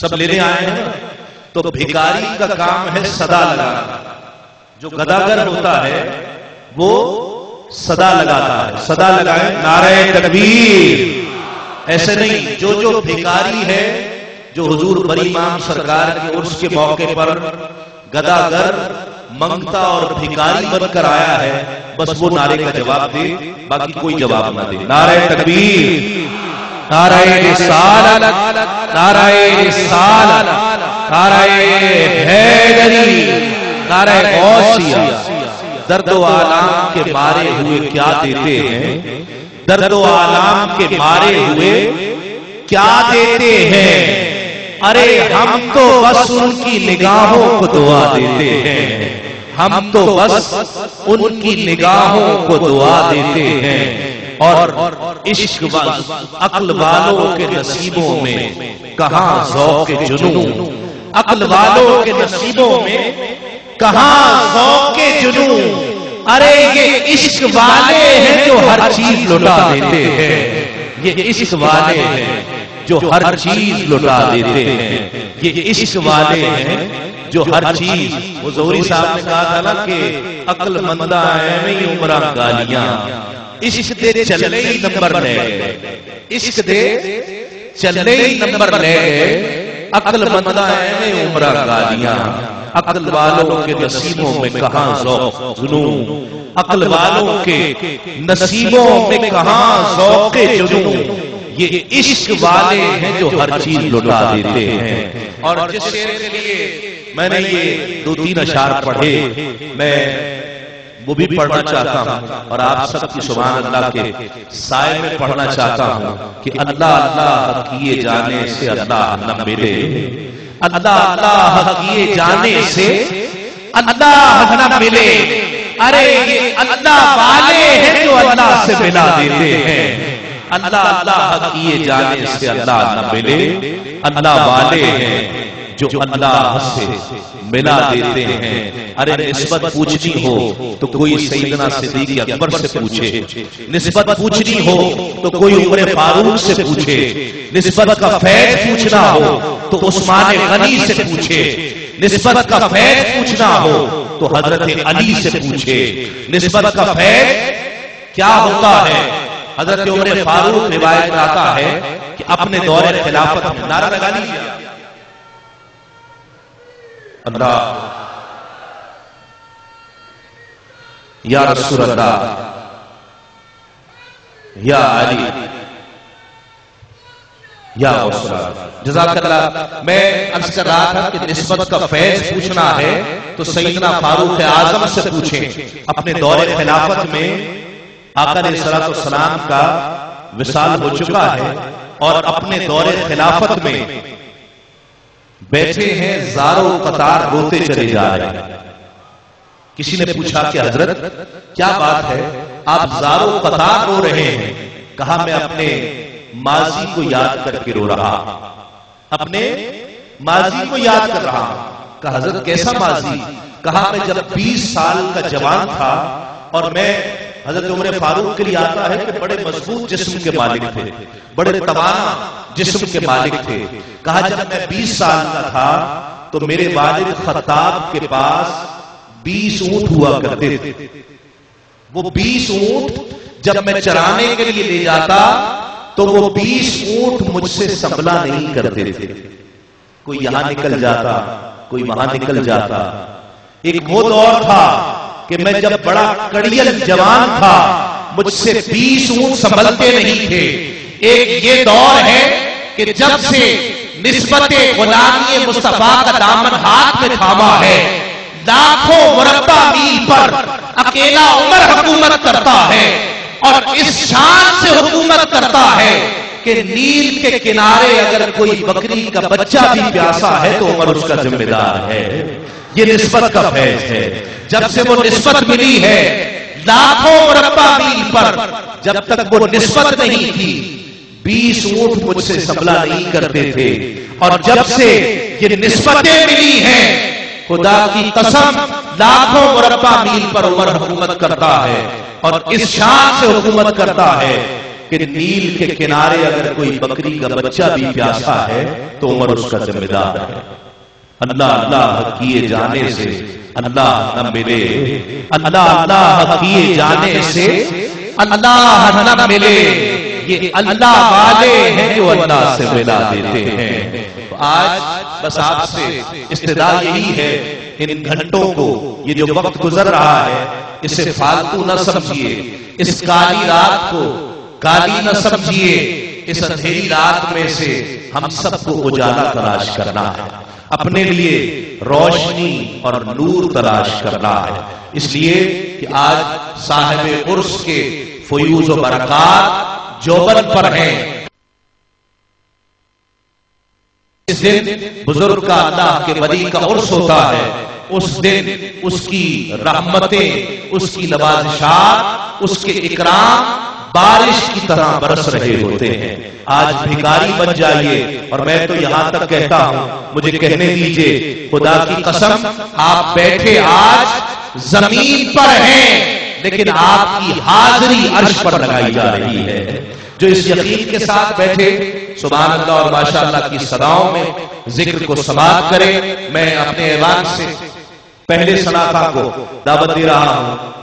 سب لینے آئے ہیں تو بھکاری کا کام ہے صدا لگانا. جو گداگر ہوتا ہے وہ صدا لگاتا ہے. صدا لگائیں نعرہ تکبیر. ایسے نہیں جو بھکاری ہے جو حضور بری امام سرکار کے عرس کے موقع پر گداگر منگتا اور بھکاری بن کر آیا ہے بس وہ نعرے کا جواب دے, باقی کوئی جواب نہ دے. نعرہ تکبیر, نعرہ رسالت, نعرہ رسالت, نعرہ حیدری, نعرہ غوثیہ. درد و آلام کے مارے ہوئے کیا دیتے ہیں, درد و آلام کے مارے ہوئے کیا دیتے ہیں. ارے ہم تو بس ان کی نگاہوں کو دعا دیتے ہیں, ہم تو بس ان کی نگاہوں کو دعا دیتے ہیں. اور عشق عقل والوں کے نصیبوں میں کہاں ذوق جنون, عقل والوں کے نصیبوں میں کہاں ذوق جنون. ارے یہ عشق والے ہیں جو ہر چیز لٹا دیتے ہیں, یہ عشق والے ہیں جو ہر چیز لٹا دیتے ہیں, یہ عشق والے ہیں جو ہر چیز. وہ زہری صاحب نے کہا تھا نا کہ عقل مندہ ہے میں عمرہ گالیاں, عشق دے چلے ہی نمبر لے گئے, عشق دے چلے ہی نمبر لے گئے, عقل مندہ ہے میں عمرہ گالیاں. عقل والوں کے نصیبوں میں کہاں ذوق جنون, عقل والوں کے نصیبوں میں کہاں ذوق جنون. یہ عشق والے ہیں جو ہر چیز لٹا دیتے ہیں. اور جس شعر کے لیے میں نے یہ 2-3 اشعار پڑھے میں وہ بھی پڑھنا چاہتا ہوں اور آپ سب کی سبحان اللہ کے سائے میں پڑھنا چاہتا ہوں کہ اللہ اللہ کیے جانے سے اللہ نہ ملے, اللہ اللہ کیے جانے سے اللہ نہ ملے. ارے یہ اللہ والے ہیں جو اللہ سے ملا دیتے ہیں, اللہ اللہ کیے جانے سے اللہ نہ ملے. اللہ والے ہیں جو اللہ سے ملا دیتے ہیں. ارے نسبت پوچھنی ہو تو کوئی سیدنا صدیق اکبر سے پوچھے, نسبت پوچھنی ہو تو کوئی عمر فاروق سے پوچھے, نسبت کا فیض پوچھنا ہو تو عثمان غنی سے پوچھے, نسبت کا فیض پوچھنا ہو تو حضرت علی سے پوچھے. نسبت کا فیض کیا ہوتا ہے, حضرت عمر فاروق روایت آتا ہے کہ اپنے دور خلافت میں نعرہ لگا لیجیے اللہ یا رسول اللہ یا علی یا رسول اللہ. جزاک اللہ. میں عرض کر رہا تھا کہ نسبت کا فیض پوچھنا ہے تو سیدنا فاروق اعظم سے پوچھیں. اپنے دور خلافت میں آقا علیہ السلام کا وصال ہو چکا ہے اور اپنے دور خلافت میں بیٹھے ہیں زاروں قطار روتے چلے جا رہے ہیں. کسی نے پوچھا کہ حضرت کیا بات ہے آپ زاروں قطار رو رہے ہیں؟ کہا میں اپنے ماضی کو یاد کر کے رو رہا, اپنے ماضی کو یاد کر رہا. کہا حضرت کیسا ماضی؟ کہا میں جب 20 سال کا جوان تھا اور میں حضرت عمر فاروق کے لیے آتا ہے کہ بڑے مضبوط جسم کے مالک تھے, بڑے توانا جسم کے مالک تھے. کہا جب میں 20 سال کا تھا تو میرے والد خطاب کے پاس 20 اونٹ ہوا کرتے تھے. وہ 20 اونٹ جب میں چرانے کے لیے لے جاتا تو وہ 20 اونٹ مجھ سے سنبھلا نہیں کرتے تھے. کوئی یہاں نکل جاتا, کوئی وہاں نکل جاتا. ایک وہ دور تھا کہ میں جب بڑا کڑیل جوان تھا مجھ سے 20 اونٹ سنبھلتے نہیں تھے. ایک یہ دور ہے کہ جب سے نسبت غلامی مصطفیٰ کا دامن ہاتھ میں تھاما ہے, لاکھوں مربع میل پر اکیلا عمر حکومت کرتا ہے اور اس شان سے حکومت کرتا ہے کہ نیل کے کنارے اگر کوئی بکری کا بچہ بھی پیاسا ہے تو عمر اس کا ذمہ دار ہے. یہ نسبت کا فیض ہے. جب سے وہ نسبت ملی ہے لاکھوں مربع میل پر, جب تک وہ نسبت نہیں تھی 20 اونٹ مجھ سے سنبھلا نہیں کرتے تھے. اور جب سے یہ نسبتیں ملی ہیں خدا کی قسم لاکھوں مربع میل پر عمر حکومت کرتا ہے اور اس شان سے حکومت کرتا ہے کہ نیل کے کنارے اگر کوئی بکری کا بچہ بھی پیاسا ہے تو عمر اس کا ذمہ دار ہے۔ اللہ اللہ کیے جانے سے اللہ نہ ملے، اللہ اللہ کیے جانے سے اللہ نہ ملے، یہ اللہ والے ہیں جو اللہ سے ملا دیتے ہیں۔ آج بس آپ سے استدعا یہی ہے، ان گھنٹوں کو، یہ جو وقت گزر رہا ہے اسے فالتو نہ سمجھیے، اس کالی رات کو کالی نہ سمجھیے، اس اندھیری رات میں سے ہم سب کو اجالا تلاش کرنا ہے، اپنے لیے روشنی اور نور تلاش کرنا ہے، اس لیے کہ آج صاحب عرس کے فیوز و برکات جوبن پر ہیں۔ اس دن بزرگ کا، اللہ کے ولی کا عرس ہوتا ہے، اس دن اس کی رحمتیں، اس کی نوازشات، اس کے اکرام بارش کی طرح برس رہے ہوتے ہیں۔ آج بھکاری بن جائیے، اور میں تو یہاں تک کہتا ہوں، مجھے کہنے دیجئے، خدا کی قسم آپ بیٹھے آج زمین پر ہیں لیکن آپ کی حاضری عرش پر لگائی جا رہی ہے۔ جو اس یقین کے ساتھ بیٹھے سبحان اللہ اور ماشاءاللہ کی صداؤں میں ذکر کو سماعت کریں، میں اپنے ایوان سے پہلے سناخواں کو دعوت دے رہا ہوں